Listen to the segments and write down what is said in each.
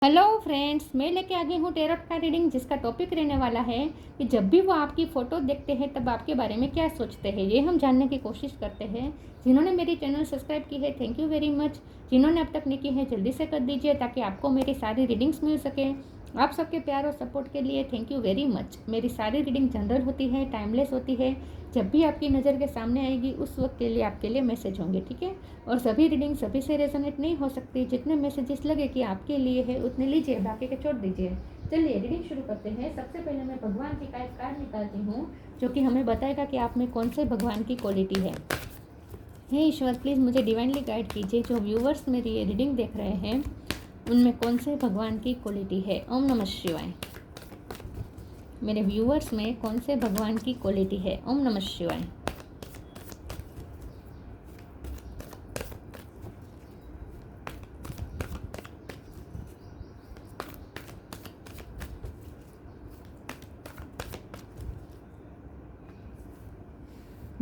Hello friends, मैं लेके आ गई हूँ टेरोट का रीडिंग, जिसका टॉपिक रहने वाला है कि जब भी वो आपकी फ़ोटो देखते हैं तब आपके बारे में क्या सोचते हैं। ये हम जानने की कोशिश करते हैं। जिन्होंने मेरी चैनल सब्सक्राइब की है, थैंक यू वेरी मच। जिन्होंने अब तक नहीं की है, जल्दी से कर दीजिए ताकि आपको मेरी सारी रीडिंग्स मिल सके। आप सबके प्यार और सपोर्ट के लिए थैंक यू वेरी मच। मेरी सारी रीडिंग जनरल होती है, टाइमलेस होती है। जब भी आपकी नज़र के सामने आएगी उस वक्त के लिए आपके लिए मैसेज होंगे, ठीक है। और सभी रीडिंग सभी से रेजोनेट नहीं हो सकती। जितने मैसेजेस लगे कि आपके लिए है उतने लीजिए, बाकी के छोड़ दीजिए। चलिए रीडिंग शुरू करते हैं। सबसे पहले मैं भगवान की कार्ड निकालती हूँ, जो कि हमें बताएगा कि आप में कौन से भगवान की क्वालिटी है। हे ईश्वर, प्लीज़ मुझे डिवाइनली गाइड कीजिए। जो व्यूवर्स मेरी ये रीडिंग देख रहे हैं उनमें कौन से भगवान की क्वालिटी है। ओम नमः शिवाय। मेरे व्यूवर्स में कौन से भगवान की क्वालिटी है। ओम नमः शिवाय।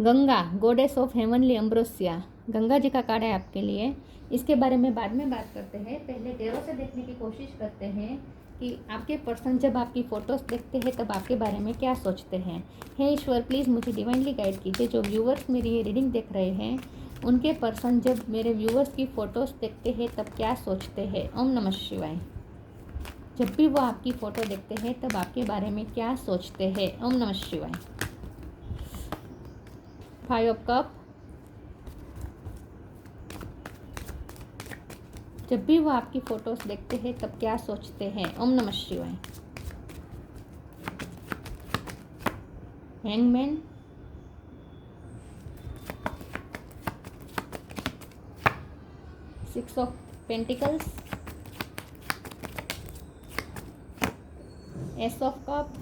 Ganga, goddess of heavenly ambrosia. Ganga ji का कार्ड है आपके लिए। इसके बारे में बाद में बात करते हैं। पहले टेरो से देखने की कोशिश करते हैं कि आपके पर्सन जब आपकी फ़ोटोज़ देखते हैं तब आपके बारे में क्या सोचते हैं। हे ईश्वर, प्लीज़ मुझे डिवाइनली गाइड कीजिए। जो व्यूवर्स मेरी ये रीडिंग देख रहे हैं उनके पर्सन जब मेरे व्यूवर्स की फ़ोटोज़ देखते हैं तब क्या सोचते हैं। ओम नमः शिवाय। जब भी वो आपकी फ़ोटो देखते हैं तब आपके बारे में क्या सोचते हैं। ओम नमः शिवाय। 5 ऑफ कप। जब भी वो आपकी फ़ोटोज़ देखते हैं तब क्या सोचते हैं। ओम नमः शिवाय। Hangman. 6 of pentacles. Ace of cup.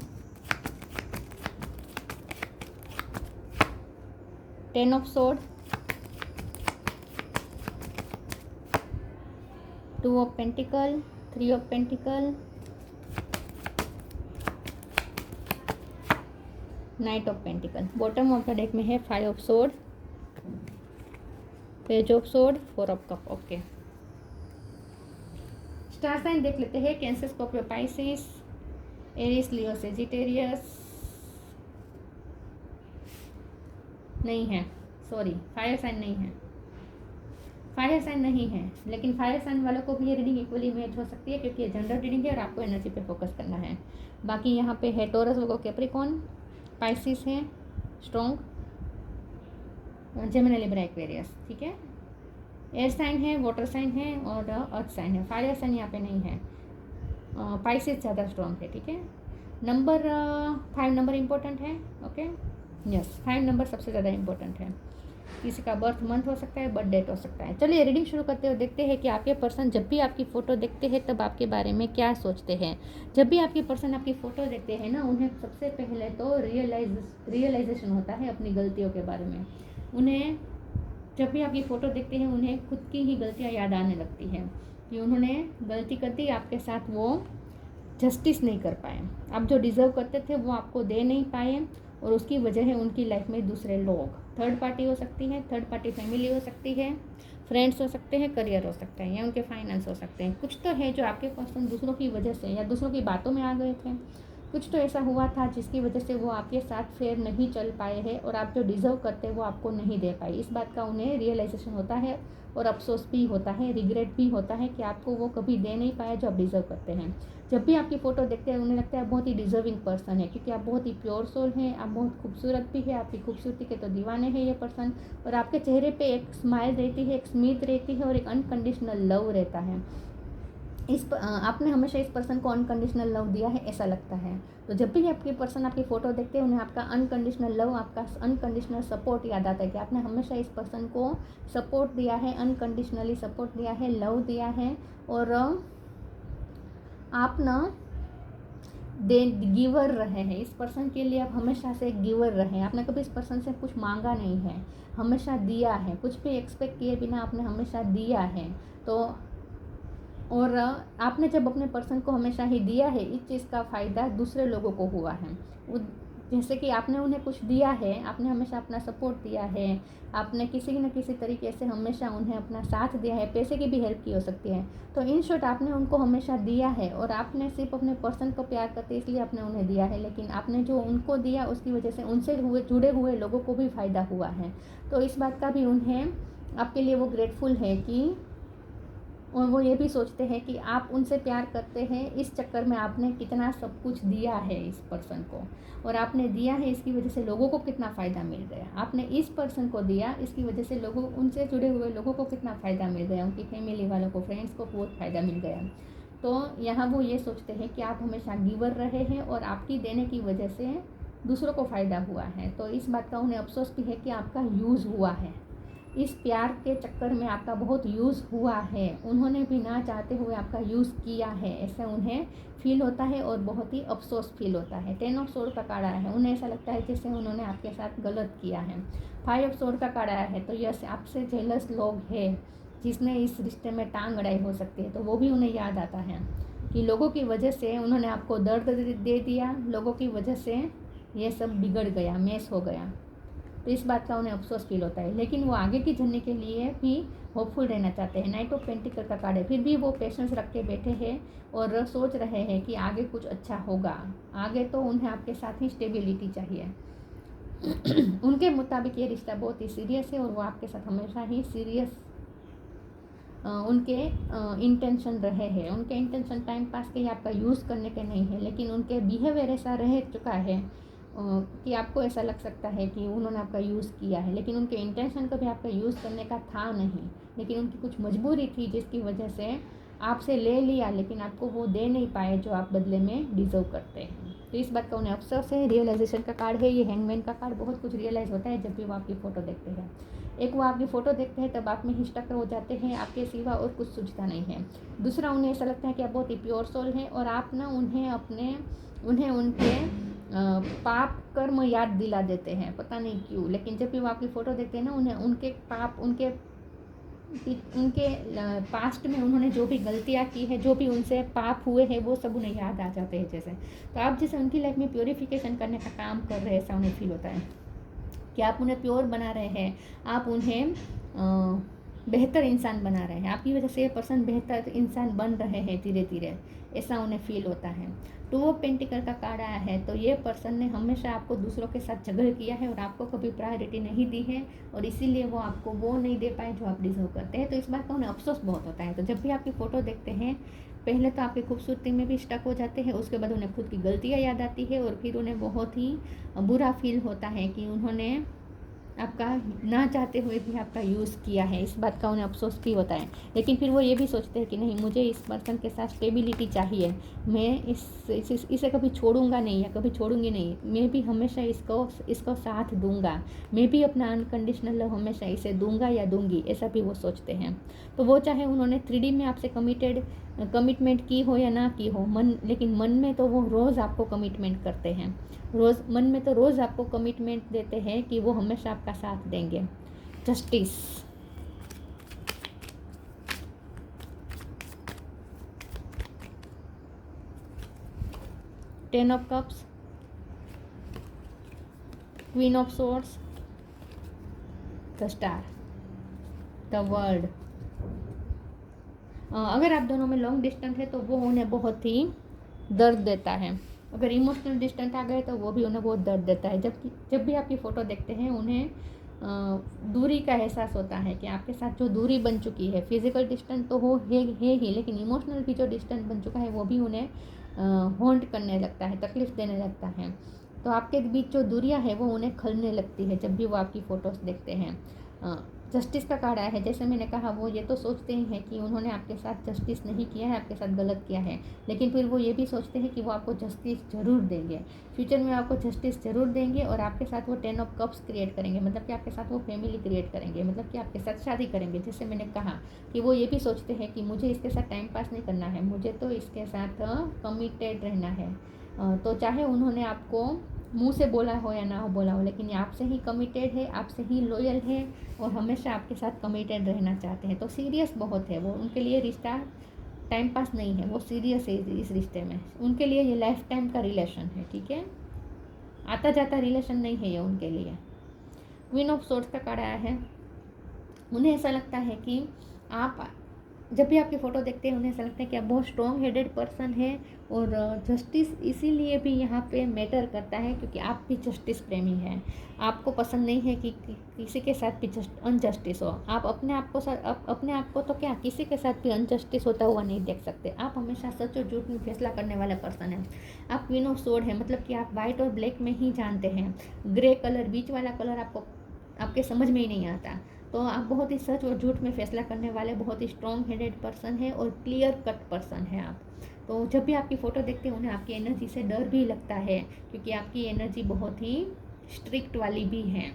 10 of sword. 2 of pentacle. 3 of pentacle. Knight of pentacle. Bottom of the deck में है 5 of sword, page of sword, 4 of cup. Okay, star sign देख लेते हैं। Cancer, Scorpio, Pisces, Aries, Leo, Sagittarius. नहीं है, sorry, fire sign नहीं है। Fire sign नहीं है, लेकिन फायर साइन वालों को भी ये रीडिंग इक्वली मैच हो सकती है क्योंकि ये जनरल रीडिंग है और आपको एनर्जी पे फोकस करना है। बाकी यहाँ पे है टोरस, वर्गो, कैप्रिकॉर्न, पाइसिस है स्ट्रॉन्ग, जेमिनी, लिब्रा, एक्वेरियस, ठीक है। एयर साइन है, वाटर साइन है और अर्थ साइन है। फायर साइन यहाँ पे नहीं है। पाइसिस ज़्यादा स्ट्रॉन्ग है, ठीक है। नंबर 5 नंबर इम्पोर्टेंट है। ओके, यस, 5 नंबर सबसे ज़्यादा इम्पोर्टेंट है। किसी का बर्थ मंथ हो सकता है, बर्थ डेट हो सकता है। चलिए रीडिंग शुरू करते हुए देखते हैं कि आपके पर्सन जब भी आपकी फ़ोटो देखते हैं तब आपके बारे में क्या सोचते हैं। जब भी आपके पर्सन आपकी फ़ोटो देखते हैं ना, उन्हें सबसे पहले तो रियलाइजेशन होता है अपनी गलतियों के बारे में। उन्हें जब भी आपकी फ़ोटो देखते हैं उन्हें खुद की ही गलतियाँ याद आने लगती हैं कि उन्होंने गलती कर दी, आपके साथ वो जस्टिस नहीं कर पाए। आप जो डिज़र्व करते थे वो आपको दे नहीं पाए और उसकी वजह है उनकी लाइफ में दूसरे लोग। थर्ड पार्टी हो सकती है, थर्ड पार्टी फैमिली हो सकती है, फ्रेंड्स हो सकते हैं, करियर हो सकता है या उनके फाइनेंस हो सकते हैं। कुछ तो है जो आपके पर्सन दूसरों की वजह से या दूसरों की बातों में आ गए थे। कुछ तो ऐसा हुआ था जिसकी वजह से वो आपके साथ फेयर नहीं चल पाए हैं और आप जो डिज़र्व करते हैं वो आपको नहीं दे पाए। इस बात का उन्हें रियलाइजेशन होता है और अफसोस भी होता है, रिग्रेट भी होता है कि आपको वो कभी दे नहीं पाया जो आप डिज़र्व करते हैं। जब भी आपकी फ़ोटो देखते हैं उन्हें लगता है बहुत ही डिज़र्विंग पर्सन है क्योंकि आप बहुत ही प्योर सोल हैं, आप बहुत खूबसूरत भी है, आपकी खूबसूरती के तो दीवाने हैं ये पर्सन। और आपके चेहरे पे एक स्माइल रहती है, एक स्मित रहती है और एक अनकंडीशनल लव रहता है। आपने हमेशा इस पर्सन को अनकंडीशनल लव दिया है ऐसा लगता है। तो जब भी आपके पर्सन आपकी फ़ोटो देखते हैं उन्हें आपका अनकंडीशनल लव, आपका अनकंडीशनल सपोर्ट याद आता है कि आपने हमेशा इस पर्सन को सपोर्ट दिया है, अनकंडीशनली सपोर्ट दिया है, लव दिया है। और आप ना गिवर रहे हैं इस पर्सन के लिए। आप हमेशा से गिवर रहे हैं, आपने कभी इस पर्सन से कुछ मांगा नहीं है, हमेशा दिया है। कुछ भी एक्सपेक्ट किए बिना आपने हमेशा दिया है। तो और आपने जब अपने पर्सन को हमेशा ही दिया है, इस चीज़ का फ़ायदा दूसरे लोगों को हुआ है। जैसे कि आपने उन्हें कुछ दिया है, आपने हमेशा अपना सपोर्ट दिया है, आपने किसी न किसी तरीके से हमेशा उन्हें अपना साथ दिया है, पैसे की भी हेल्प की हो सकती है। तो इन शॉर्ट आपने उनको हमेशा दिया है और आपने सिर्फ अपने पर्सन को प्यार करते इसलिए आपने उन्हें दिया है, लेकिन आपने जो उनको दिया उसकी वजह से उनसे जुड़े हुए लोगों को भी फ़ायदा हुआ है। तो इस बात का भी उन्हें आपके लिए वो ग्रेटफुल है कि, और वो ये भी सोचते हैं कि आप उनसे प्यार करते हैं, इस चक्कर में आपने कितना सब कुछ दिया है इस पर्सन को, और आपने दिया है इसकी वजह से लोगों को कितना फ़ायदा मिल गया। आपने इस पर्सन को दिया, इसकी वजह से लोगों, उनसे जुड़े हुए लोगों को कितना फ़ायदा मिल गया, उनकी फैमिली वालों को, फ्रेंड्स को बहुत फ़ायदा मिल गया। तो यहाँ वो ये सोचते हैं कि आप हमेशा गिवर रहे हैं और आपकी देने की वजह से दूसरों को फ़ायदा हुआ है। तो इस बात का उन्हें अफसोस भी है कि आपका यूज़ हुआ है, इस प्यार के चक्कर में आपका बहुत यूज़ हुआ है, उन्होंने भी ना चाहते हुए आपका यूज़ किया है, ऐसा उन्हें फील होता है और बहुत ही अफसोस फील होता है। 10 ऑफ सोर्ड का कार्ड आया है, उन्हें ऐसा लगता है जैसे उन्होंने आपके साथ गलत किया है। 5 ऑफ सोर्ड का कार्ड आया है, तो यस आपसे जेलस लोग हैं जिसने इस रिश्ते में टांग अड़ाई हो सकती है, तो वो भी उन्हें याद आता है कि लोगों की वजह से उन्होंने आपको दर्द दे दिया, लोगों की वजह से ये सब बिगड़ गया, मेस हो गया। तो इस बात का उन्हें अफसोस फील होता है, लेकिन वो आगे की जर्नी के लिए भी होपफुल रहना चाहते हैं। नाइट ऑफ पेंटिकल का कार्ड है, फिर भी वो पेशेंस रख के बैठे हैं और सोच रहे हैं कि आगे कुछ अच्छा होगा। आगे तो उन्हें आपके साथ ही स्टेबिलिटी चाहिए। उनके मुताबिक ये रिश्ता बहुत ही सीरियस है और वो आपके साथ हमेशा ही सीरियस उनके इंटेंशन रहे हैं। उनके इंटेंशन टाइम पास के या आपका यूज़ करने के नहीं है, लेकिन उनके बिहेवियर ऐसा रह चुका है कि आपको ऐसा लग सकता है कि उन्होंने आपका यूज़ किया है, लेकिन उनके इंटेंशन कभी आपका यूज़ करने का था नहीं, लेकिन उनकी कुछ मजबूरी थी जिसकी वजह से आपसे ले लिया, लेकिन आपको वो दे नहीं पाए जो आप बदले में डिज़र्व करते हैं। तो इस बात का उन्हें अफसोस है। रियलाइजेशन का कार्ड है ये, हैंगमैन का कार्ड। बहुत कुछ रियलाइज़ होता है जब भी वो आपकी फ़ोटो देखते हैं। एक वो आपकी फ़ोटो देखते हैं तब आप में ही स्टक हो जाते हैं, आपके सिवा और कुछ सूझता नहीं है। दूसरा, उन्हें ऐसा लगता है कि आप बहुत ही प्योर सोल हैं और आप ना उन्हें उनके पाप कर्म याद दिला देते हैं, पता नहीं क्यों, लेकिन जब भी वो आपकी फ़ोटो देखते हैं ना, उन्हें उनके पाप, उनके पास्ट में उन्होंने जो भी गलतियाँ की है, जो भी उनसे पाप हुए हैं, वो सब उन्हें याद आ जाते हैं जैसे। तो आप जैसे उनकी लाइफ में प्योरीफिकेशन करने का काम कर रहे हैं, ऐसा उन्हें फील होता है कि आप उन्हें प्योर बना रहे हैं, आप उन्हें बेहतर इंसान बना रहे हैं, आपकी वजह से ये पर्सन बेहतर इंसान बन रहे हैं धीरे धीरे, ऐसा उन्हें फील होता है। टू ऑफ पेंटिकल का कार्ड आया है, तो ये पर्सन ने हमेशा आपको दूसरों के साथ झगड़ किया है और आपको कभी प्रायोरिटी नहीं दी है, और इसीलिए वो आपको वो नहीं दे पाए जो आप डिजर्व करते हैं। तो इस बात का उन्हें अफसोस बहुत होता है। तो जब भी आपकी फ़ोटो देखते हैं, पहले तो आपकी खूबसूरती में भी स्टक हो जाते हैं, उसके बाद उन्हें खुद की गलतियाँ याद आती है और फिर उन्हें बहुत ही बुरा फील होता है कि उन्होंने आपका ना चाहते हुए भी आपका यूज़ किया है। इस बात का उन्हें अफसोस भी होता है, लेकिन फिर वो ये भी सोचते हैं कि नहीं, मुझे इस पर्सन के साथ स्टेबिलिटी चाहिए, मैं इसे कभी छोड़ूंगा नहीं या कभी छोड़ूंगी नहीं, मैं भी हमेशा इसको साथ दूंगा, मैं भी अपना अनकंडीशनल लव हमेशा इसे दूंगा या दूंगी, ऐसा भी वो सोचते हैं। तो वो चाहे उन्होंने 3D में आपसे कमिटमेंट की हो या ना की हो, लेकिन मन में तो वो रोज़ आपको कमिटमेंट करते हैं, मन में तो रोज़ आपको कमिटमेंट देते हैं कि वो हमेशा आपका साथ देंगे। Justice, ten of cups, queen of swords, the star, the world. अगर आप दोनों में लॉन्ग डिस्टेंस है तो वो उन्हें बहुत ही दर्द देता है। अगर इमोशनल डिस्टेंस आ गए तो वो भी उन्हें बहुत दर्द देता है। जब भी आपकी फ़ोटो देखते हैं, उन्हें दूरी का एहसास होता है कि आपके साथ जो दूरी बन चुकी है, फिजिकल डिस्टेंस तो है ही, लेकिन इमोशनल भी जो डिस्टेंस बन चुका है वो भी उन्हें हॉन्ट करने लगता है, तकलीफ़ देने लगता है। तो आपके बीच जो दूरियां है वो उन्हें खलने लगती है जब भी वो आपकी फ़ोटोज़ देखते हैं। जस्टिस का कार्ड आया है, जैसे मैंने कहा, वो ये तो सोचते ही हैं कि उन्होंने आपके साथ जस्टिस नहीं किया है, आपके साथ गलत किया है, लेकिन फिर वो ये भी सोचते हैं कि वो आपको जस्टिस ज़रूर देंगे, फ्यूचर में आपको जस्टिस ज़रूर देंगे और आपके साथ वो 10 ऑफ कप्स क्रिएट करेंगे, मतलब कि आपके साथ वो फैमिली क्रिएट करेंगे, मतलब कि आपके साथ शादी करेंगे। जैसे मैंने कहा कि वो ये भी सोचते हैं कि मुझे इसके साथ टाइम पास नहीं करना है, मुझे तो इसके साथ कमिटेड रहना है। तो चाहे उन्होंने आपको मुंह से बोला हो या ना हो बोला हो, लेकिन ये आपसे ही कमिटेड है, आपसे ही लॉयल है और हमेशा आपके साथ कमिटेड रहना चाहते हैं। तो सीरियस बहुत है वो, उनके लिए रिश्ता टाइम पास नहीं है, वो सीरियस है इस रिश्ते में, उनके लिए ये लाइफ टाइम का रिलेशन है। ठीक है, आता जाता रिलेशन नहीं है ये उनके लिए। क्वीन ऑफ सोर्ड्स का कार्ड आया है। उन्हें ऐसा लगता है कि आप जब भी आपकी फ़ोटो देखते हैं उन्हें ऐसा लगता है कि आप बहुत स्ट्रॉन्ग हेडेड पर्सन है, और जस्टिस इसीलिए भी यहाँ पे मैटर करता है क्योंकि आप भी जस्टिस प्रेमी हैं। आपको पसंद नहीं है कि किसी के साथ भी अनजस्टिस हो। आप अपने आप को तो क्या किसी के साथ भी अनजस्टिस होता हुआ नहीं देख सकते। आप हमेशा सच और झूठ में फैसला करने वाले पर्सन हैं। आप क्वीन ऑफ सोर्ड है, मतलब कि आप वाइट और ब्लैक में ही जानते हैं। ग्रे कलर, बीच वाला कलर आपके समझ में ही नहीं आता। तो आप बहुत ही सच और झूठ में फैसला करने वाले बहुत ही स्ट्रॉन्ग हेडेड पर्सन है और क्लियर कट पर्सन है आप। तो जब भी आपकी फ़ोटो देखते हैं उन्हें आपकी एनर्जी से डर भी लगता है क्योंकि आपकी एनर्जी बहुत ही स्ट्रिक्ट वाली भी है।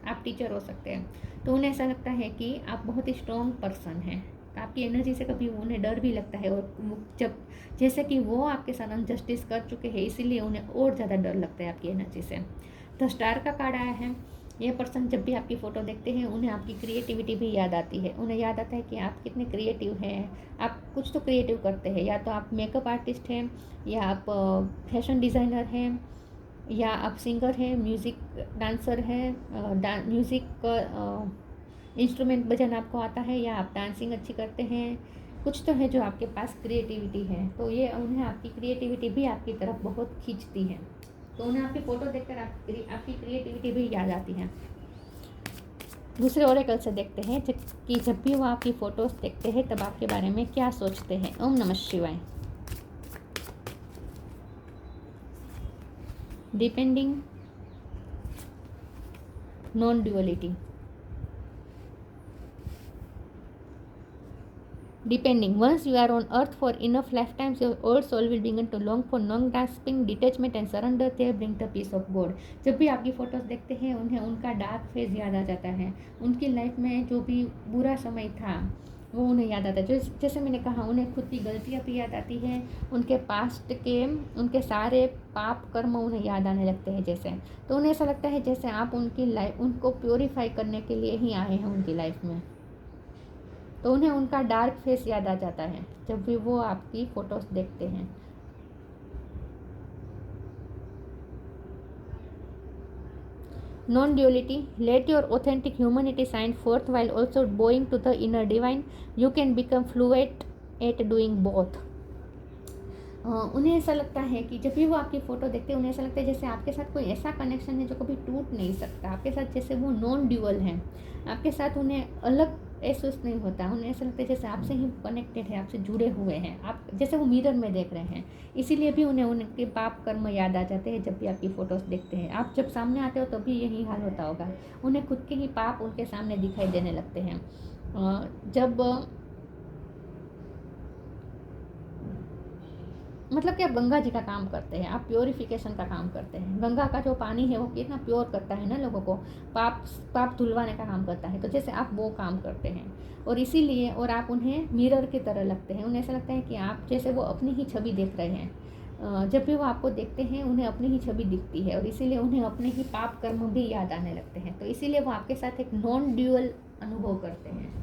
आप टीचर हो सकते हैं, तो उन्हें ऐसा लगता है कि आप बहुत ही स्ट्रॉन्ग पर्सन हैं। आपकी एनर्जी से कभी उन्हें डर भी लगता है, और जब जैसे कि वो आपके साथ अनजस्टिस कर चुके हैं इसीलिए उन्हें और ज़्यादा डर लगता है आपकी एनर्जी से। द स्टार का कार्ड आया है। ये पर्सन जब भी आपकी फ़ोटो देखते हैं उन्हें आपकी क्रिएटिविटी भी याद आती है। उन्हें याद आता है कि आप कितने क्रिएटिव हैं। आप कुछ तो क्रिएटिव करते हैं, या तो आप मेकअप आर्टिस्ट हैं, या आप फैशन डिज़ाइनर हैं, या आप सिंगर हैं, म्यूज़िक डांसर हैं, म्यूज़िक का इंस्ट्रूमेंट बजाना आपको आता है, या आप डांसिंग अच्छी करते हैं। कुछ तो है जो आपके पास क्रिएटिविटी है, तो ये उन्हें आपकी क्रिएटिविटी भी आपकी तरफ बहुत खींचती है। तो उन्हें आपकी फ़ोटो देखकर आपकी क्रिएटिविटी भी याद आती है। दूसरे ओरेकल से देखते हैं कि जब भी वो आपकी फ़ोटोज़ देखते हैं तब आपके बारे में क्या सोचते हैं। ओम नमः शिवाय। Depending, non duality. Depending, once you are on earth for enough lifetimes, your old soul will begin to long for non-grasping, detachment and surrender. There bring the peace of God. जब भी आपकी फ़ोटोज़ देखते हैं उन्हें उनका dark phase याद आ जाता है। उनकी लाइफ में जो भी बुरा समय था वो उन्हें याद आता है। जैसे मैंने कहा, उन्हें खुद की गलतियाँ भी याद आती हैं। उनके पास्ट के उनके सारे पाप कर्म उन्हें याद आने लगते हैं जैसे। तो उन्हें ऐसा लगता है जैसे आप उनकी लाइफ उनको प्योरीफाई करने के लिए ही आए हैं उनकी लाइफ में। तो उन्हें उनका डार्क फेस याद आ जाता है जब भी वो आपकी फ़ोटोज़ देखते हैं। Non duality, let your authentic humanity shine fourth while also bowing to the inner divine. You can become fluent at doing both. उन्हें ऐसा लगता है कि जब भी वो आपकी फ़ोटो देखते हैं उन्हें ऐसा लगता है जैसे आपके साथ कोई ऐसा कनेक्शन है जो कभी टूट नहीं सकता। आपके साथ जैसे वो नॉन ड्यूअल हैं, आपके साथ उन्हें अलग महसूस नहीं होता। उन्हें ऐसा लगता है जैसे आपसे ही कनेक्टेड है, आपसे जुड़े हुए हैं, आप जैसे वो मिरर में देख रहे हैं। इसीलिए भी उन्हें उनके पाप कर्म याद आ जाते हैं जब भी आपकी फ़ोटोज़ देखते हैं। आप जब सामने आते हो तभी यही हाल होता होगा। उन्हें खुद के ही पाप उनके सामने दिखाई देने लगते हैं। जब मतलब कि आप गंगा जी का काम करते हैं, आप प्योरिफिकेशन का काम करते हैं। गंगा का जो पानी है वो कितना प्योर करता है ना लोगों को, पाप धुलवाने का काम करता है। तो जैसे आप वो काम करते हैं, और इसीलिए और आप उन्हें मिरर की तरह लगते हैं। उन्हें ऐसा लगता है कि आप जैसे वो अपनी ही छवि देख रहे हैं। जब भी वो आपको देखते हैं उन्हें अपनी ही छवि दिखती है, और इसीलिए उन्हें अपने ही पाप कर्म भी याद आने लगते हैं। तो इसीलिए वो आपके साथ एक नॉन ड्यूअल अनुभव करते हैं।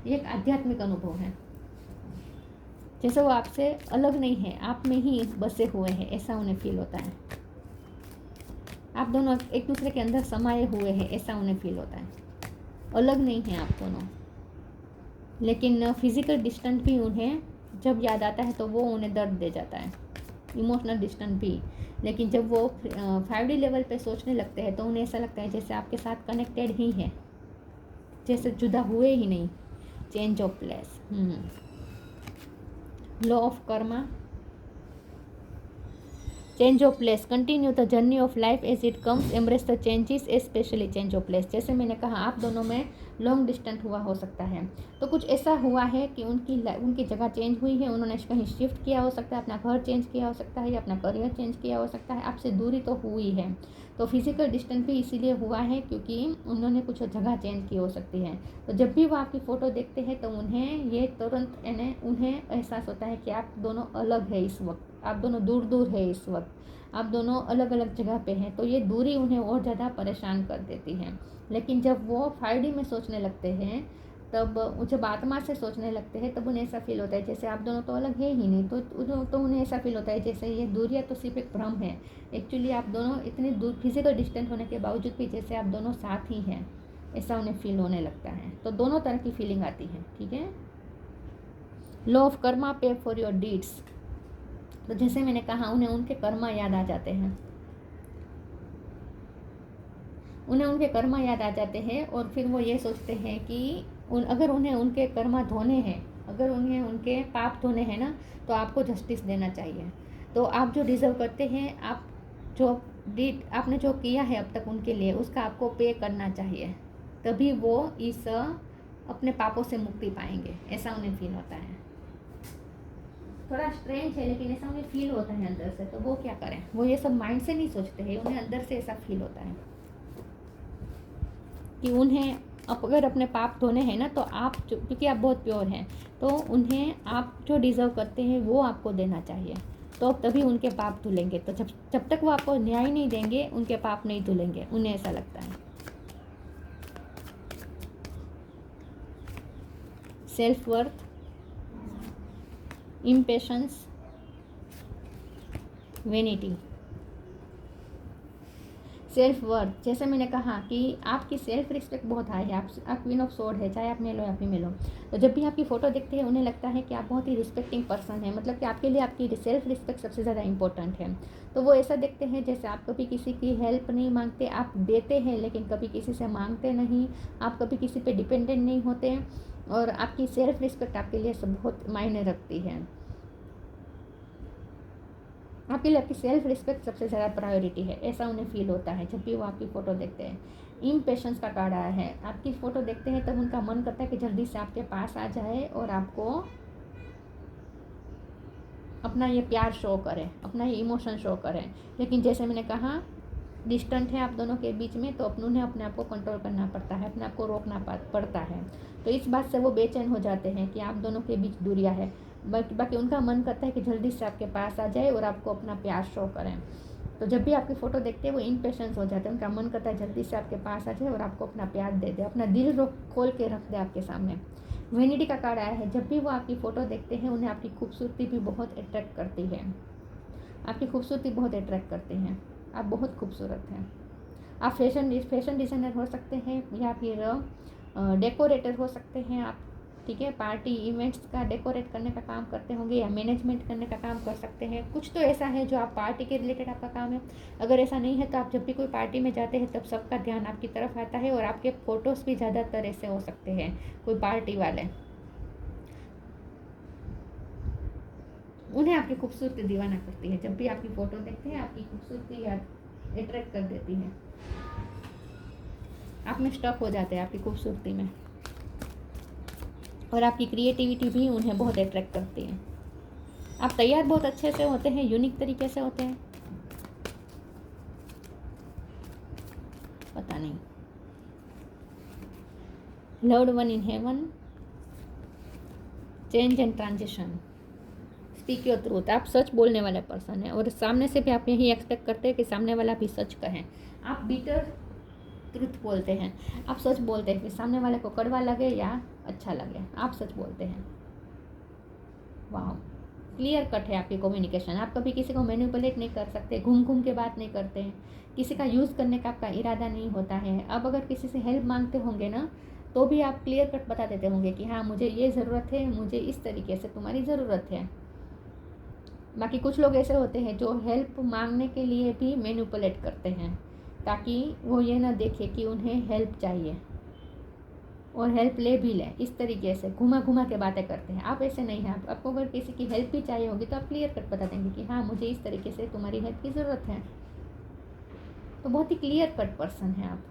ये एक आध्यात्मिक अनुभव है, जैसे वो आपसे अलग नहीं है, आप में ही बसे हुए हैं, ऐसा उन्हें फील होता है। आप दोनों एक दूसरे के अंदर समाये हुए हैं, ऐसा उन्हें फील होता है। अलग नहीं हैं आप दोनों। लेकिन फिज़िकल डिस्टेंस भी उन्हें जब याद आता है तो वो उन्हें दर्द दे जाता है, इमोशनल डिस्टेंस भी। लेकिन जब वो 5D लेवल पे सोचने लगते हैं तो उन्हें ऐसा लगता है जैसे आपके साथ कनेक्टेड ही है, जैसे जुदा हुए ही नहीं। Change of place, law of karma, change of place, continue the journey of life as it comes, embrace the changes specially change of place. जैसे मैंने कहा आप दोनों में लॉन्ग डिस्टेंस हुआ हो सकता है, तो कुछ ऐसा हुआ है कि उनकी जगह चेंज हुई है, उन्होंने कहीं शिफ्ट किया हो सकता है, अपना घर चेंज किया हो सकता है, या अपना करियर चेंज किया हो सकता है। आपसे दूरी तो हुई है, तो फिजिकल डिस्टेंस भी इसीलिए हुआ है क्योंकि उन्होंने कुछ जगह चेंज की हो सकती है। तो जब भी वो आपकी फ़ोटो देखते हैं तो उन्हें ये तुरंत उन्हें एहसास होता है कि आप दोनों अलग है इस वक्त, आप दोनों दूर दूर है इस वक्त, आप दोनों अलग अलग जगह पे हैं। तो ये दूरी उन्हें और ज़्यादा परेशान कर देती है। लेकिन जब वो 5D में सोचने लगते हैं तब जब आत्मा से सोचने लगते हैं तब उन्हें ऐसा फील होता है जैसे आप दोनों तो अलग है ही नहीं, तो उन्हें ऐसा फील होता है जैसे ये दूरियां तो सिर्फ एक भ्रम है। एक्चुअली आप दोनों इतने दूर फिजिकल डिस्टेंस होने के बावजूद भी जैसे आप दोनों साथ ही हैं, ऐसा उन्हें फील होने लगता है। तो दोनों तरह की फीलिंग आती है, ठीक है। लॉ ऑफ कर्मा पे फॉर योर डीड्स, तो जैसे मैंने कहा उन्हें उनके कर्मा याद आ जाते हैं, उन्हें उनके कर्मा याद आ जाते हैं और फिर वो ये सोचते हैं कि अगर उन्हें उनके कर्मा धोने हैं, अगर उन्हें उनके पाप धोने हैं ना, तो आपको जस्टिस देना चाहिए। तो आप जो डिज़र्व करते हैं, आप जो आपने जो किया है अब तक उनके लिए, उसका आपको पे करना चाहिए, तभी वो इस अपने पापों से मुक्ति पाएंगे, ऐसा उन्हें फील होता है। थोड़ा स्ट्रेंज है लेकिन ऐसा उन्हें फील होता है अंदर से। तो वो क्या करें, वो ये सब माइंड से नहीं सोचते हैं, उन्हें अंदर से ऐसा फील होता है कि उन्हें अगर अपने पाप धोने हैं ना, तो आप क्योंकि आप बहुत प्योर हैं, तो उन्हें आप जो डिज़र्व करते हैं वो आपको देना चाहिए, तो तभी उनके पाप धुलेंगे। तो जब तक वो आपको न्याय नहीं देंगे, उनके पाप नहीं धुलेंगे, उन्हें ऐसा लगता है। Self worth, impatience, vanity. Self worth, जैसे मैंने कहा कि आपकी सेल्फ रिस्पेक्ट बहुत हाई है, आप क्वीन ऑफ सोर्ड है, चाहे आप मेल हो या फीमेल हो। तो जब भी आपकी फ़ोटो देखते हैं उन्हें लगता है कि आप बहुत ही रिस्पेक्टिंग पर्सन है, मतलब कि आपके लिए आपकी सेल्फ रिस्पेक्ट सबसे ज़्यादा इंपॉर्टेंट है। तो वो ऐसा देखते हैं जैसे आप कभी किसी की हेल्प नहीं मांगते, आप देते हैं लेकिन कभी किसी से मांगते नहीं, आप कभी किसी पे डिपेंडेंट नहीं होते, और आपकी सेल्फ रिस्पेक्ट आपके लिए सब बहुत मायने रखती है। आपके लिए आपकी सेल्फ रिस्पेक्ट सबसे ज़्यादा प्रायोरिटी है, ऐसा उन्हें फील होता है जब भी वो आपकी फ़ोटो देखते हैं। इम्पेशंस का कार्ड आया है, आपकी फ़ोटो देखते हैं तब उनका मन करता है कि जल्दी से आपके पास आ जाए और आपको अपना ये प्यार शो करें, अपना ये इमोशन शो करें। लेकिन जैसे मैंने कहा डिस्टेंट है आप दोनों के बीच में, तो उन्हें अपने आप को कंट्रोल करना पड़ता है, अपने आप को रोकना पड़ता है। तो इस बात से वो बेचैन हो जाते हैं कि आप दोनों के बीच दूरियां है, बाकी उनका मन करता है कि जल्दी से आपके पास आ जाए और आपको अपना प्यार शो करें। तो जब भी आपकी फ़ोटो देखते हैं वो इम्पेशंस हो जाते हैं, उनका मन करता है जल्दी से आपके पास आ जाए और आपको अपना प्यार दे दे, अपना दिल खोल के रख दे आपके सामने। वेनिटी का कार्ड आया है, जब भी वो आपकी फ़ोटो देखते हैं उन्हें आपकी खूबसूरती भी बहुत अट्रैक्ट करती है, आपकी खूबसूरती बहुत अट्रैक्ट करती हैं, आप बहुत खूबसूरत हैं। आप फैशन डिज़ाइनर हो सकते हैं या फिर डेकोरेटर हो सकते हैं आप, ठीक है। पार्टी इवेंट्स का डेकोरेट करने का काम करते होंगे या मैनेजमेंट करने का काम कर सकते हैं। कुछ तो ऐसा है जो आप पार्टी के रिलेटेड आपका काम है। अगर ऐसा नहीं है तो आप जब भी कोई पार्टी में जाते हैं तब सबका ध्यान आपकी तरफ आता है, और आपके फ़ोटोज़ भी ज़्यादातर ऐसे हो सकते हैं कोई पार्टी वाले, उन्हें आपकी खूबसूरती दीवाना करती है। जब भी आपकी फ़ोटो देखते हैं आपकी खूबसूरती याद अट्रैक्ट कर देती है, आप में स्टक हो जाते हैं आपकी खूबसूरती में, और आपकी क्रिएटिविटी भी उन्हें बहुत अट्रैक्ट करती है। आप तैयार बहुत अच्छे से होते हैं, यूनिक तरीके से होते हैं, पता नहीं। Loved one in heaven, change and transition, speak your truth, आप सच बोलने वाले पर्सन हैं, और सामने से भी आप यही एक्सपेक्ट करते हैं कि सामने वाला भी सच कहें। आप बीटर ट्रुथ बोलते हैं, आप सच बोलते हैं, फिर सामने वाले को कड़वा लगे या अच्छा लगे, आप सच बोलते हैं। वाह, क्लियर कट है आपकी कम्युनिकेशन। आप कभी किसी को मैनिपुलेट नहीं कर सकते, घूम घूम के बात नहीं करते हैं, किसी का यूज़ करने का आपका इरादा नहीं होता है। अब अगर किसी से हेल्प मांगते होंगे ना, तो भी आप क्लियर कट बता देते होंगे कि हाँ मुझे ये ज़रूरत है, मुझे इस तरीके से तुम्हारी ज़रूरत है। बाकी कुछ लोग ऐसे होते हैं जो हेल्प मांगने के लिए भी मैनिपुलेट करते हैं, ताकि वो ये ना देखे कि उन्हें हेल्प चाहिए, और हेल्प ले भी लें। इस तरीके से घुमा घुमा के बातें करते हैं। आप ऐसे नहीं हैं। आपको अगर किसी की हेल्प भी चाहिए होगी तो आप क्लियर कट बता देंगे कि हाँ मुझे इस तरीके से तुम्हारी हेल्प की ज़रूरत है। तो बहुत ही क्लियर कट पर्सन है आप,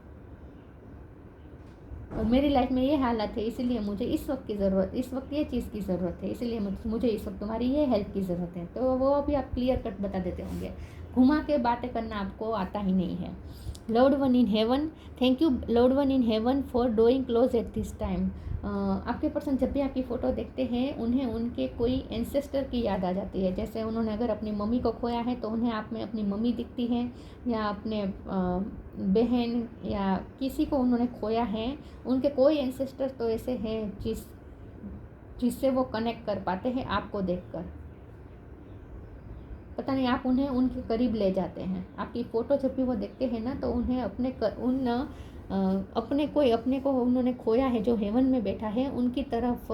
और मेरी लाइफ में ये हालत है, इसीलिए मुझे इस वक्त की ज़रूरत, इस वक्त ये चीज़ की ज़रूरत है, इसीलिए मुझे इस वक्त तुम्हारी ये हेल्प की ज़रूरत है। तो वो भी आप क्लियर कट बता देते होंगे। घुमा के बातें करना आपको आता ही नहीं है। Loved one in heaven, thank you loved one in heaven for doing close at this time. आपके पर्सन जब भी आपकी फ़ोटो देखते हैं उन्हें उनके कोई एंसेस्टर की याद आ जाती है। जैसे उन्होंने अगर अपनी मम्मी को खोया है तो उन्हें आप में अपनी मम्मी दिखती है, या अपने बहन या किसी को उन्होंने खोया है, उनके कोई एंसेस्टर तो ऐसे हैं जिससे वो कनेक्ट कर पाते हैं आपको देखकर। पता नहीं, आप उन्हें उनके करीब ले जाते हैं। आपकी फ़ोटो जब भी वो देखते हैं ना तो उन्हें अपने को उन्होंने खोया है जो हेवन में बैठा है उनकी तरफ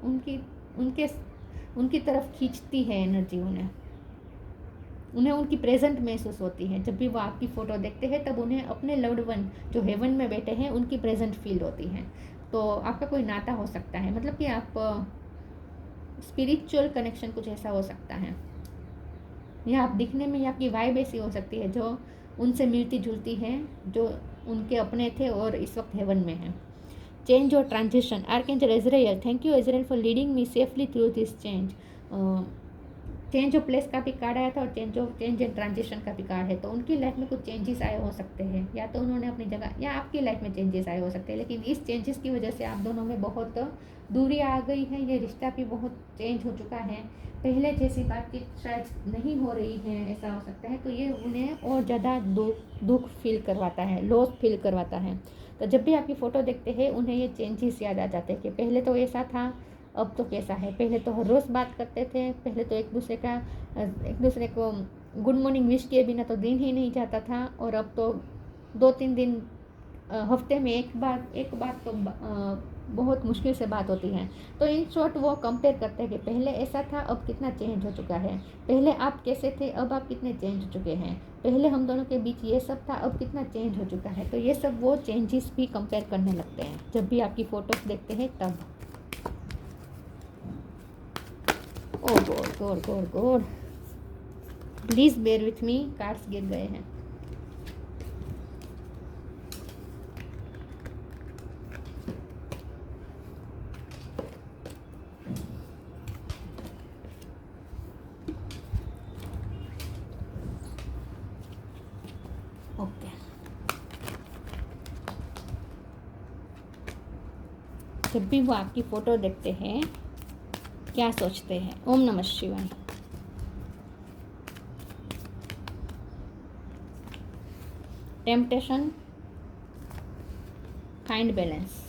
उनकी तरफ खींचती है एनर्जी। उन्हें उनकी प्रेजेंट महसूस होती है। जब भी वो आपकी फ़ोटो देखते हैं तब उन्हें अपने लव्ड वन जो हेवन में बैठे हैं उनकी प्रेजेंट फील होती है। तो आपका कोई नाता हो सकता है, मतलब कि आप स्पिरिचुअल कनेक्शन कुछ ऐसा हो सकता है, या आप दिखने में आपकी वाइब ऐसी हो सकती है जो उनसे मिलती जुलती है, जो उनके अपने थे और इस वक्त हेवन में है। चेंज और transition, archangel Israel, thank you Israel for leading me safely through this change. Change of place का भी कार्ड आया था और चेंज एंड ट्रांजिशन का भी कार्ड है। तो उनकी लाइफ में कुछ चेंजेस आए हो सकते हैं, या तो उन्होंने अपनी जगह, या आपकी लाइफ में चेंजेस आए हो सकते हैं। लेकिन इस चेंजेस की वजह से आप दोनों में बहुत दूरी आ गई है, ये रिश्ता भी बहुत चेंज हो चुका है, पहले जैसी बातचीत शायद नहीं हो रही है, ऐसा हो सकता है। तो ये उन्हें और ज़्यादा दुख फील करवाता है, लॉस फील करवाता है। तो जब भी आपकी फ़ोटो देखते हैं उन्हें ये चेंजेस याद आ जाते हैं कि पहले तो ऐसा था, अब तो कैसा है। पहले तो हर रोज़ बात करते थे, पहले तो एक दूसरे को गुड मॉर्निंग विश किए बिना तो दिन ही नहीं जाता था, और अब तो 2-3 दिन हफ्ते में एक बार तो बहुत मुश्किल से बात होती है। तो इन शॉर्ट वो कंपेयर करते हैं कि पहले ऐसा था, अब कितना चेंज हो चुका है। पहले आप कैसे थे, अब आप कितने चेंज हो चुके हैं। पहले हम दोनों के बीच ये सब था, अब कितना चेंज हो चुका है। तो ये सब वो चेंजेस भी कंपेयर करने लगते हैं जब भी आपकी फ़ोटोज़ देखते हैं तब। Oh God, please bear with me, cards गिर गए हैं। ओके, जब भी वो आपकी फ़ोटो देखते हैं क्या सोचते हैं? ओम नमः शिवाय। Temptation, find balance.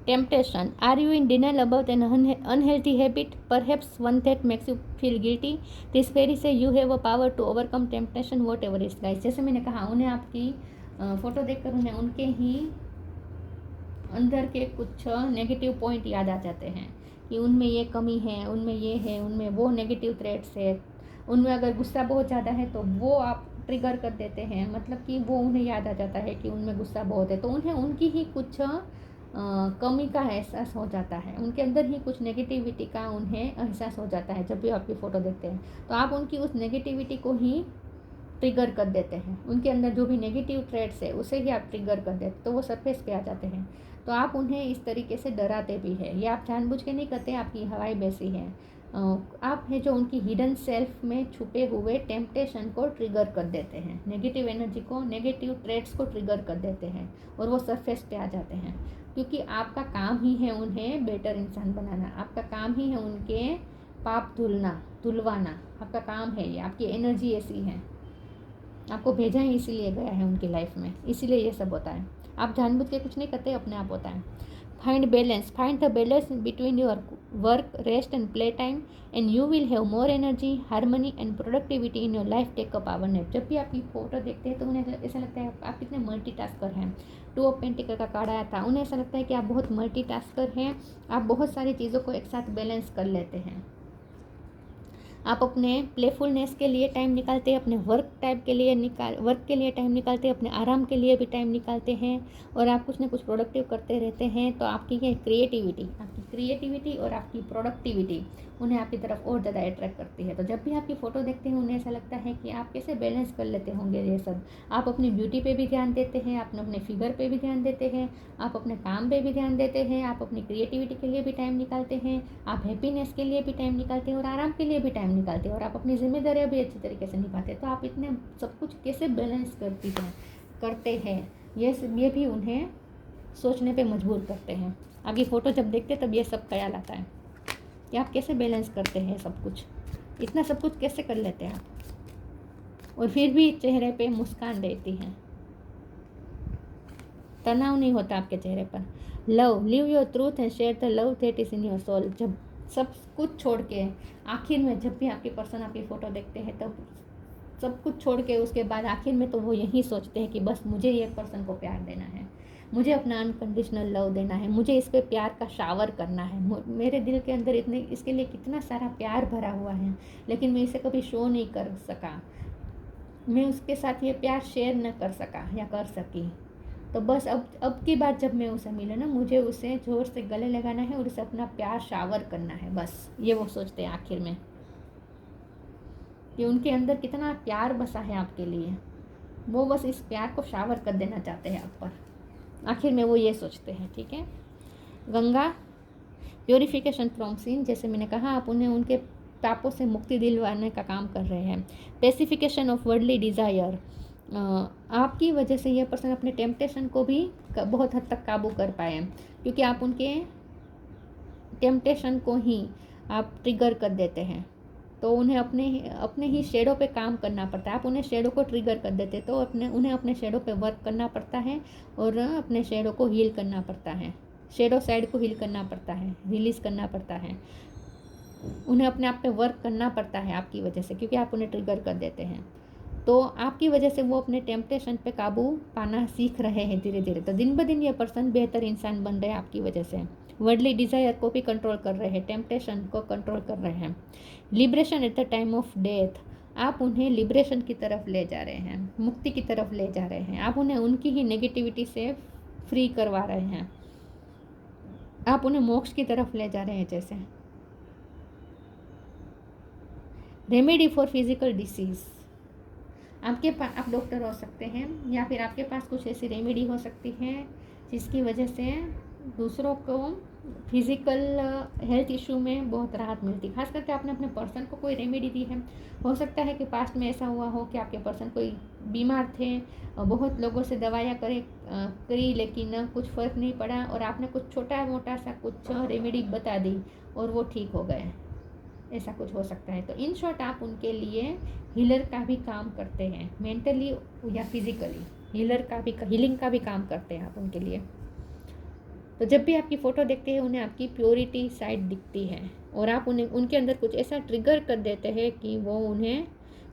Temptation. Are you in denial about an unhealthy habit? Perhaps one that makes you feel guilty. This fairy say you have a power to overcome temptation, whatever it is. Guys, जैसे मैंने कहा, उन्हें आपकी photo देखकर उन्हें उनके ही अंदर के कुछ नेगेटिव पॉइंट याद आ जाते हैं कि उनमें ये कमी है, उनमें ये है, उनमें वो नेगेटिव ट्रेट्स है। उनमें अगर गुस्सा बहुत ज़्यादा है तो वो आप ट्रिगर कर देते हैं, मतलब कि वो उन्हें याद आ जाता है कि उनमें गुस्सा बहुत है, तो उन्हें उनकी ही कुछ कमी का एहसास हो जाता है। उनके अंदर ही कुछ नेगेटिविटी का उन्हें एहसास हो जाता है जब भी आपकी फ़ोटो देखते हैं। तो आप उनकी उस नेगेटिविटी को ही ट्रिगर कर देते हैं। उनके अंदर जो भी नेगेटिव ट्रेट्स है उसे ही आप ट्रिगर कर देते, तो वो सरफेस पे आ जाते हैं। तो आप उन्हें इस तरीके से डराते भी हैं। ये आप जानबूझ के नहीं करते, आपकी हवाई बैसी है। आप है जो उनकी हिडन सेल्फ में छुपे हुए टेम्पटेशन को ट्रिगर कर देते हैं, नेगेटिव एनर्जी को, नेगेटिव ट्रेट्स को ट्रिगर कर देते हैं, और वो सरफेस पे आ जाते हैं। क्योंकि आपका काम ही है उन्हें बेटर इंसान बनाना, आपका काम ही है उनके पाप धुलवाना, आपका काम है ये। आपकी एनर्जी ऐसी है, आपको भेजा ही इसीलिए गया है उनकी लाइफ में, इसीलिए ये सब होता है। आप जानबूझ के कुछ नहीं करते, अपने आप होता है। Find the balance between your work, rest and play time, and you will have more energy, harmony and productivity in your life. Take a power nap. जब भी आपकी फ़ोटो देखते हैं तो उन्हें ऐसा लगता है आप कितने मल्टीटास्कर हैं। 2 ऑफ पेंटिकल का कार्ड आया था, उन्हें ऐसा लगता है कि आप बहुत मल्टीटास्कर हैं, आप बहुत सारी चीज़ों को एक साथ बैलेंस कर लेते हैं। आप अपने प्लेफुलनेस के लिए टाइम निकालते हैं, अपने वर्क के लिए टाइम निकालते हैं, अपने आराम के लिए भी टाइम निकालते हैं, और आप कुछ ना कुछ प्रोडक्टिव करते रहते हैं। तो आपकी ये क्रिएटिविटी और आपकी प्रोडक्टिविटी उन्हें आपकी तरफ और ज़्यादा अट्रैक्ट करती है। तो जब भी आपकी फ़ोटो देखते हैं उन्हें ऐसा लगता है कि आप कैसे बैलेंस कर लेते होंगे ये सब। आप अपनी ब्यूटी पे भी ध्यान देते हैं, आप अपने फिगर पे भी ध्यान देते हैं, आप अपने काम पे भी ध्यान देते हैं, आप अपनी क्रिएटिविटी के लिए भी टाइम निकालते हैं, आप हैप्पीनेस के लिए भी टाइम निकालते हैं, और आराम के लिए भी टाइम टाइम निकालते हैं और आप अपनी जिम्मेदारियाँ भी अच्छी तरीके से निभाते हैं, तो आप इतने सब कुछ कैसे बैलेंस करते हैं, ये भी उन्हें सोचने पे मजबूर करते हैं। आपकी फ़ोटो जब देखते हैं तब ये सब ख्याल आता है कि आप कैसे बैलेंस करते हैं सब कुछ, इतना सब कुछ कैसे कर लेते हैं आप, और फिर भी चेहरे पे मुस्कान रहती है, तनाव नहीं होता आपके चेहरे पर। Love, live your truth and share the love that is in your soul. जब सब कुछ छोड़ के आखिर में जब भी आपकी पर्सन आपकी फ़ोटो देखते हैं तब सब कुछ छोड़ के उसके बाद आखिर में तो वो यही सोचते हैं कि बस मुझे ये पर्सन को प्यार देना है, मुझे अपना अनकंडीशनल लव देना है, मुझे इस पर प्यार का शावर करना है। मेरे दिल के अंदर इतने इसके लिए कितना सारा प्यार भरा हुआ है, लेकिन मैं इसे कभी शो नहीं कर सका, मैं उसके साथ ये प्यार शेयर न कर सका या कर सकी। तो बस अब की बात जब मैं उसे मिले ना, मुझे उसे ज़ोर से गले लगाना है और उसे अपना प्यार शावर करना है, बस ये वो सोचते हैं आखिर में कि उनके अंदर कितना प्यार बसा है आपके लिए, वो बस इस प्यार को शावर कर देना चाहते हैं आप पर, आखिर में वो ये सोचते हैं। ठीक है। गंगा, प्योरिफिकेशन फ्रॉम सिन, जैसे मैंने कहा आप उन्हें उनके पापों से मुक्ति दिलवाने का काम कर रहे हैं। पेसिफिकेशन ऑफ वर्ल्डली डिज़ायर, आपकी वजह से यह पर्सन अपने टेम्पटेशन को भी बहुत हद तक काबू कर पाए, क्योंकि आप उनके टेम्पटेशन को ही आप ट्रिगर कर देते हैं, तो उन्हें अपने ही शेडो पे काम करना पड़ता है। आप उन्हें शेडो को ट्रिगर कर देते तो उन्हें अपने शेडो पे वर्क करना पड़ता है और अपने शेडो को हील करना पड़ता है, शेडो साइड को हील करना पड़ता है, रिलीज़ करना पड़ता है, उन्हें अपने आप पे वर्क करना पड़ता है आपकी वजह से, क्योंकि आप उन्हें ट्रिगर कर देते हैं। तो आपकी वजह से वो अपने टेम्पटेशन पे काबू पाना सीख रहे हैं धीरे धीरे। तो दिन ब दिन ये पर्सन बेहतर इंसान बन रहे हैं आपकी वजह से, वर्ल्डली डिज़ायर को भी कंट्रोल कर रहे हैं, टेम्पटेशन को कंट्रोल कर रहे हैं। Liberation at the time of death, आप उन्हें लिबरेशन की तरफ ले जा रहे हैं, मुक्ति की तरफ ले जा रहे हैं, आप उन्हें उनकी ही नेगेटिविटी से फ्री करवा रहे हैं, आप उन्हें मोक्ष की तरफ ले जा रहे हैं। जैसे रेमेडी फॉर फिजिकल डिसीज़, आपके पास आप डॉक्टर हो सकते हैं या फिर आपके पास कुछ ऐसी रेमेडी हो सकती है जिसकी वजह से दूसरों को फिज़िकल हेल्थ इशू में बहुत राहत मिलती है। खास करके आपने अपने पर्सन को कोई रेमेडी दी है, हो सकता है कि पास्ट में ऐसा हुआ हो कि आपके पर्सन कोई बीमार थे, बहुत लोगों से दवाइयाँ करी लेकिन कुछ फ़र्क नहीं पड़ा और आपने कुछ छोटा मोटा सा कुछ रेमेडी बता दी और वो ठीक हो गए, ऐसा कुछ हो सकता है। तो इन शॉर्ट आप उनके लिए हीलर का भी काम करते हैं, मेंटली या फिजिकली हीलिंग का भी काम करते हैं आप उनके लिए। तो जब भी आपकी फ़ोटो देखते हैं उन्हें आपकी प्योरिटी साइड दिखती है और आप उन्हें उनके अंदर कुछ ऐसा ट्रिगर कर देते हैं कि वो उन्हें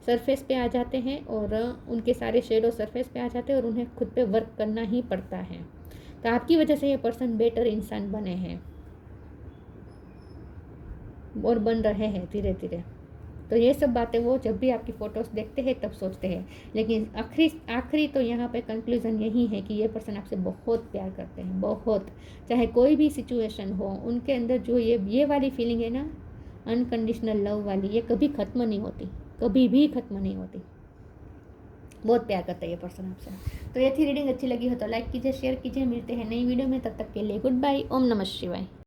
सरफेस पे आ जाते हैं और उनके सारे शेडो सरफेस पे आ जाते हैं और उन्हें खुद पे वर्क करना ही पड़ता है। तो आपकी वजह से ये पर्सन बेटर इंसान बने हैं और बन रहे हैं धीरे धीरे। तो ये सब बातें वो जब भी आपकी फ़ोटोज़ देखते हैं तब सोचते हैं। लेकिन आखिरी तो यहाँ पे कंक्लूज़न यही है कि ये पर्सन आपसे बहुत प्यार करते हैं, बहुत, चाहे कोई भी सिचुएशन हो, उनके अंदर जो ये वाली फीलिंग है ना, अनकंडीशनल लव वाली, ये कभी ख़त्म नहीं होती, कभी भी ख़त्म नहीं होती। बहुत प्यार करता है ये पर्सन आपसे। तो ये थी रीडिंग, अच्छी लगी हो तो लाइक कीजिए, शेयर कीजिए। मिलते हैं नई वीडियो में, तब तक के लिए गुड बाय। ओम नमः शिवाय।